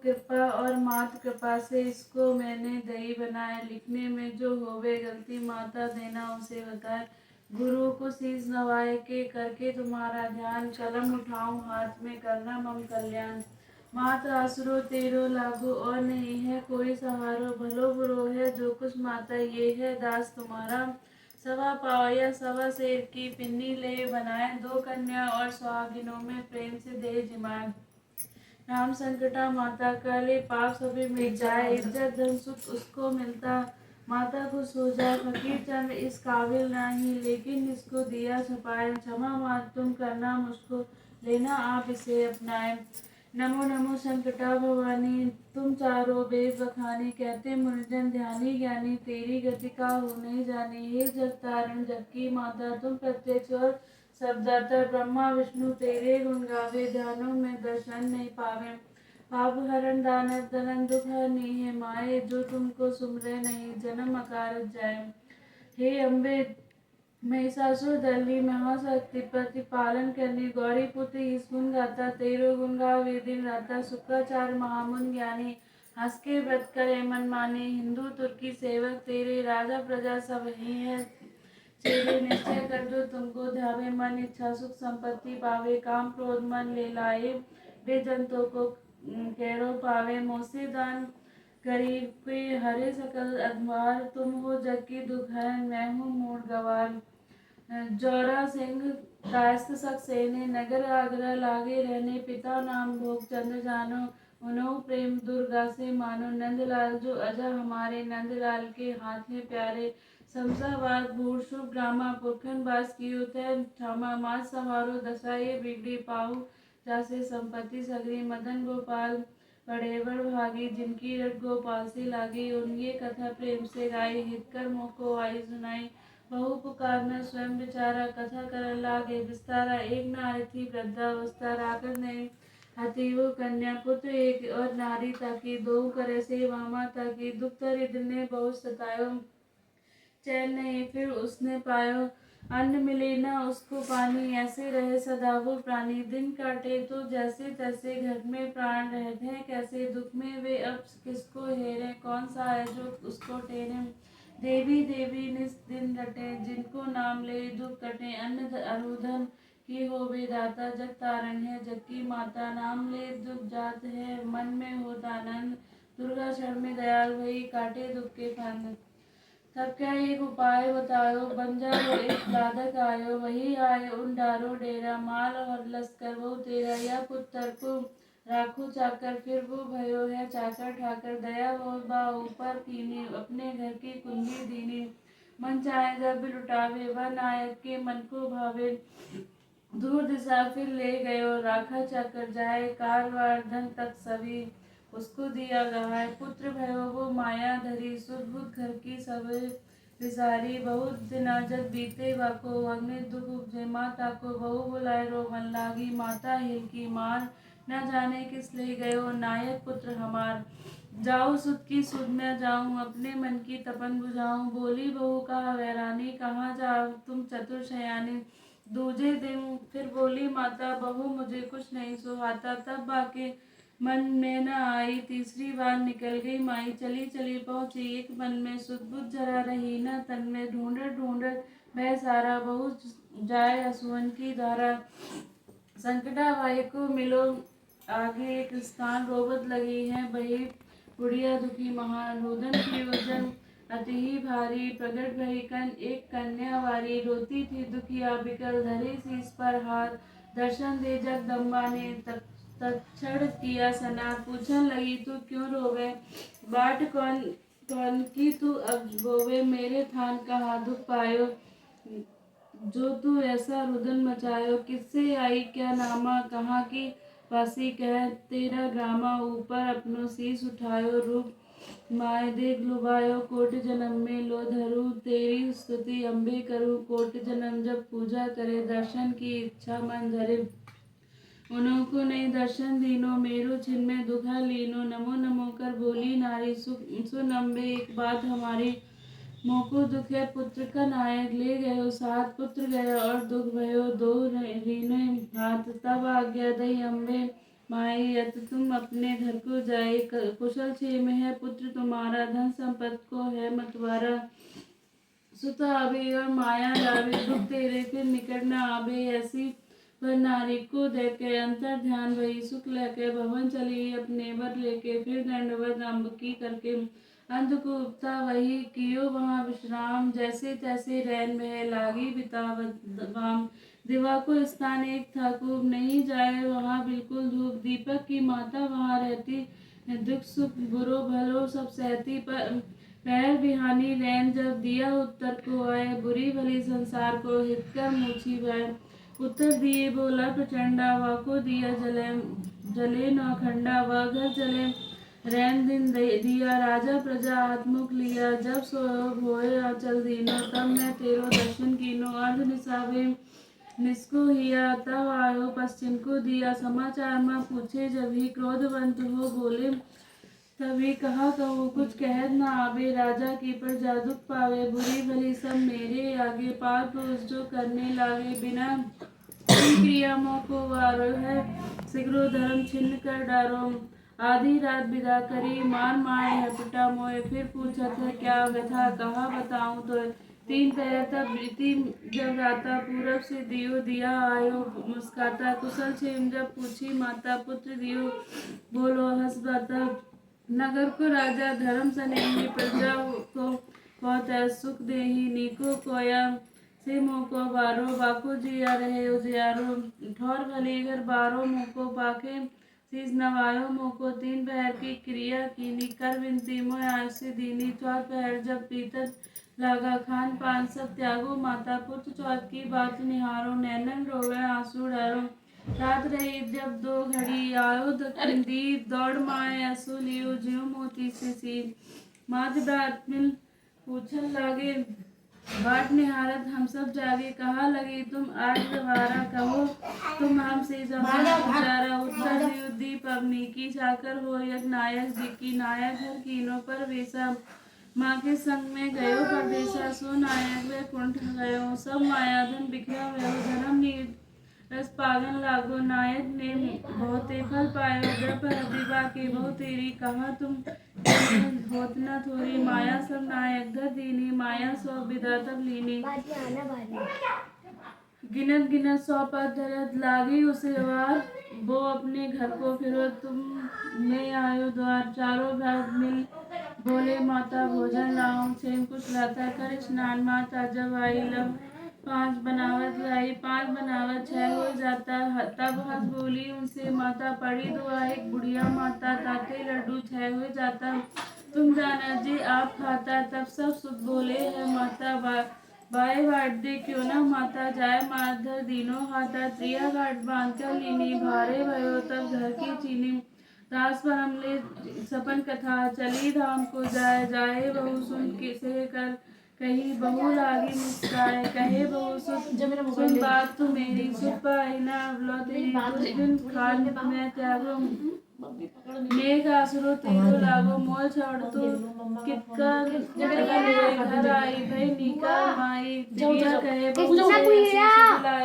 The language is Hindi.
कृपा और मात कृपा से इसको मैंने दही बनाए। लिखने में जो होवे गलती माता देना उसे बताए। गुरु को शीस नवाए के करके तुम्हारा ध्यान। कलम उठाऊं हाथ में करना मम कल्याण। मात आसरो तेरो लागो और नहीं है कोई सहारो। भलो बुरो है जो कुछ माता ये है दास तुम्हारा। सवा पाव या सवा शेर की पिन्नी ले बनाए। दो कन्या और सुहागिनों में प्रेम से दे जिमाए। राम संकटा माता का ले पाप सभी मिट जाए। इज्जत धन सुख उसको मिलता माता खुश हो जाए। फकीर चंद इस काबिल नहीं लेकिन इसको दिया छपाए। क्षमा मात तुम करना मुझको लेना आप इसे अपनाए। नमो नमो संकटा भवानी तुम चारों वेद बखानी। कहते मुनिजन ध्यानी ज्ञानी तेरी गति का हो नहीं जानी। हे जग तारण जग की माता तुम प्रत्यक्ष और शब्दाता। ब्रह्मा विष्णु तेरे गुण गावे ध्यानों में दर्शन नहीं पावे। पाप हरण दानव दलन दुख हरनी है माए। जो तुमको सुमरे नहीं जन्म अकारत जाए। हे अम्बे महिषासुर दल्ली महाशक्ति प्रतिपालन करनी। गौरी पुत्र इस गुण गाता तेरो गुण गावे दिन राता। शुक्राचार्य महामुन ज्ञानी हंस के व्रत करे मन माने। हिंदू तुर्की सेवक तेरे राजा प्रजा सब ही है चेरे। निश्चय कर जो तुमको ध्यावे मन इच्छा सुख संपत्ति पावे। काम क्रोध मन ले लाए वे जंतु को कैरो पावे। मोसे दान गरीब के हरे सकल अधवार। तुम हो जग की दुख हरण मैं हूँ मूढ़ गवार। जौरा सिंह कायस्थ सक्सेने नगर आगरा लागे रहने। पिता नाम भोग चंद्र जानो उनो प्रेम दुर्गा से मानो। नंदलाल जो अजा हमारे नंदलाल के हाथ में प्यारे। शमशाबाद भूर शुभ ग्रामा पुरखन बास कियो तय ठामा। मास समारो दशा ये बिगड़ी पाहु जासे संपत्ति सगरी। मदन गोपाल बड़े बड़ भागी जिनकी रट गोपाल से लागी। उनकी कथा प्रेम से गाई हित कर मोह को आई सुनाई। बहु पुकार न स्वयं विचारा कथा कर लागे विस्तारा। एक नारी थी वृद्धावस्था राकर नहीं हती वो कन्या। पुत्र एक और नारी ताकि दो करे सेवा माता की। दुख दरिद्र ने बहुत सतायो चैन नहीं फिर उसने पायो। अन्न मिले न उसको पानी ऐसे रहे सदा वो प्राणी। दिन काटे तो जैसे तैसे घर में प्राण रहते हैं कैसे। दुख में वे अब किसको हेरे कौन सा है जो उसको टेरे। देवी देवी निस दिन रटे जिनको नाम ले दुख कटे। अन्न अरुधन की हो वे दाता जग तारण है जग की माता। नाम ले दुख जात है मन में होता आनंद। दुर्गा क्षण में दयाल भई काटे दुख के फंद। तब क्या एक उपाय बतायो बन जाओ एक बाधक आयो। वही आए उन डारो डेरा माल और लश्कर वो तेरा। या पुत्र को राखो चाकर फिर वो भयो है चाकर ठाकर। दया वो बा ऊपर कीनी अपने घर की कुंजी दीनी। मन चाहे जब लुटावे वह नायक के मन को भावे। दूर दिशा फिर ले गयो राखा चाकर जाए। कारवार धन तक सभी उसको दिया गहाय। पुत्र भयो वो माया धरी सुदबुद घर की सब विसारी। बहुत दिना जग बीते बाको अग्नि दुख उपजे माता को। बहु बुलाए रोवन लागी माता हिल की मार। न जाने किस ले गयो नायक पुत्र हमार। जाऊँ सुत की सुध में जाऊँ अपने मन की तपन बुझाऊँ। बोली बहू कहा वैरानी कहाँ जाओ तुम चतुर शयानी। दूजे दिन फिर बोली माता बहू मुझे कुछ नहीं सुहाता। तब बाके मन में न आई तीसरी बार निकल गई माई। चली चली पहुँची एक मन में सुध जरा रही न तन में। ढूंढत ढूंढत वह सारा बहु जाए असुवन की धारा। संकटा भाई को मिलो आगे एक स्थान। रोबत लगी है बही बुढ़िया दुखी महान। रुदन की वजन अति ही भारी प्रगट भई कन एक कन्या वारी। रोती थी दुखिया बिकल धरे शीस पर हाथ। दर्शन दे जगदम्बा ने तत्क्षण किया सनाथ। पूछन लगी तू क्यों रोवे बाट कौन कौन की तू अब गोवे। मेरे थान कहा दुख पायो जो तू ऐसा रुदन मचायो। किससे आई क्या नामा कहाँ की वासी कह तेरा ग्रामा। ऊपर अपनो शीस उठायो रूप माय देख लुभायो। कोट जन्म में लो धरू तेरी स्तुति अम्बे करूँ। कोट जन्म जब पूजा करे दर्शन की इच्छा मन धरे। उन्हों को नहीं दर्शन दीनो मेरो छिन में दुखा लीनो। नमो नमो कर बोली नारी सुन अम्बे एक बात हमारी। मोको दुख है पुत्र का नायक ले गयो साथ। पुत्र गया और दुख भयो दो रीने हाथ। तब आज्ञा दई अम्बे माई यत तुम अपने घर को जाए, कुशल क्षेम है पुत्र तुम्हारा, धन संपत्ति को है मतवारा। सुत आवे और माया लावे, दुख तेरे फिर निकट न आवे, ऐसी वह नारी को देखे अंतर ध्यान वही, सुख लेके भवन चली अपने वर लेके, फिर दंडवत अम्बकी करके अंधकूपता वही, कियो वहाँ विश्राम, जैसे तैसे रैन वह लागी बितावत वाम। दिवा को स्थान एक था खूब, नहीं जाए वहाँ बिल्कुल धूप, दीपक की माता वहाँ रहती, दुख सुख बुरो भलो सब सहती। पर पैर बिहानी रैन जब दिया उत्तर को आए, बुरी भली संसार को हित कर मूछी भय। उत्तर दिए बोला प्रचंडा, वाको दिया जले जले न खंडा, वह घर जले रैन दिन दिया, राजा प्रजा आत्मुख लिया, जब सो होए अचल दीनो, तब मैं तेरो दर्शन कीनो। अर्ध निसावे निस्को हिया, तब आयो पश्चिम को दिया, समाचार माँ पूछे जब ही, क्रोधवंत हो बोले तभी, कहा कहूँ कुछ कहत न आवे, राजा की प्रजा दुख पावे, बुरी भली सब मेरे आगे, पार पुरुष जो करने लागे, बिना क्रिया मोह को वारो है, शीघ्रो धर्म छिन्न कर डारो। आधी रात विदा करी, मार मार है पिटा मोए, फिर पूछत है क्या व्यथा, कहा बताऊं तो। तीन पहर तब बीती जब राता, पूरब से दियो दिया आयो मुस्काता, कुशल क्षेम जब पूछी माता, पुत्र दियो बोलो हंस बाता। नगर को राजा धर्म सनेही, प्रजा को बहुत सुख देही, नीको कोया से मोह को बारो, बाको जिया रहे उजियारो, ठौर भले घर बारो मोह को पाके, शीस नवायो मोह को, तीन पहर की क्रिया कीनी, कर विनती मोह आयुष दीनी, चौथ पहर जब पीतत लागा, खान पान सब त्यागो माता, पुत्र चौथ की बात निहारो, नैनन रोवे आंसू डारो। रात रही जब दो घड़ी, आयो दक्षिण दीप, दौड़ माए असु लियो, ज्यो मोती से सील। मात डांट मिल पूछन लागे, बाट निहारत हम सब जागे, कहा लगे तुम आज गवारा, कहो तुम हमसे समाचारा। उत्तर दियो दीप अग्नि की, चाकर हो यज्ञ नायक जी की, नायक घर कीनो पर वेसा, माँ के संग में गयो परदेसा, सो नायक वे कुंठ गयो, सब मायाधन बिखरा भयो, धर्म नीर रस पागन लागो, नायक ने बहुते फल पायो, द्रप दिवा के बहु तेरी, कहा तुम होत न थोरी, माया सब नायक धर दीनी, माया सौ विदा तब लीनी। गिनत गिनत 100 पद धरत लागी उसे वार, वो अपने घर को फिरो तुम में आयो द्वार, चारों भ्रात मिल बोले माता भोजन लाऊं, सेम कुछ लाता कर स्नान, माता जब आई लब 5 बनावत लाई, 5 बनावत 6 हो जाता, तब हंस बोली उनसे माता, पड़ी दुआ एक बुढ़िया माता, ताते लड्डू 6 हो जाता, तुम जाना जी आप खाता, तब सब सुध बोले है माता, बाए बाट दे क्यों न माता, जाए माधर दीनो हाथा, त्रिया घाट बांध कर लीनी, भारे भयो तब घर की चीनी, दास पर हमले सपन कथा, चली धाम को जाए, जाए बहु सुन किसे कर कही, बहू लागी मुस्काए, कहे बहू सुन बात तू मेरी, सुख पाई न अवलो तेरी, कुछ दिन खान मैं त्यागो, मेघ आसुरो तेरो लागो, मोल छोड़ तो कितका घर आई भई नीका माई, दिया कहे बहू से लाई।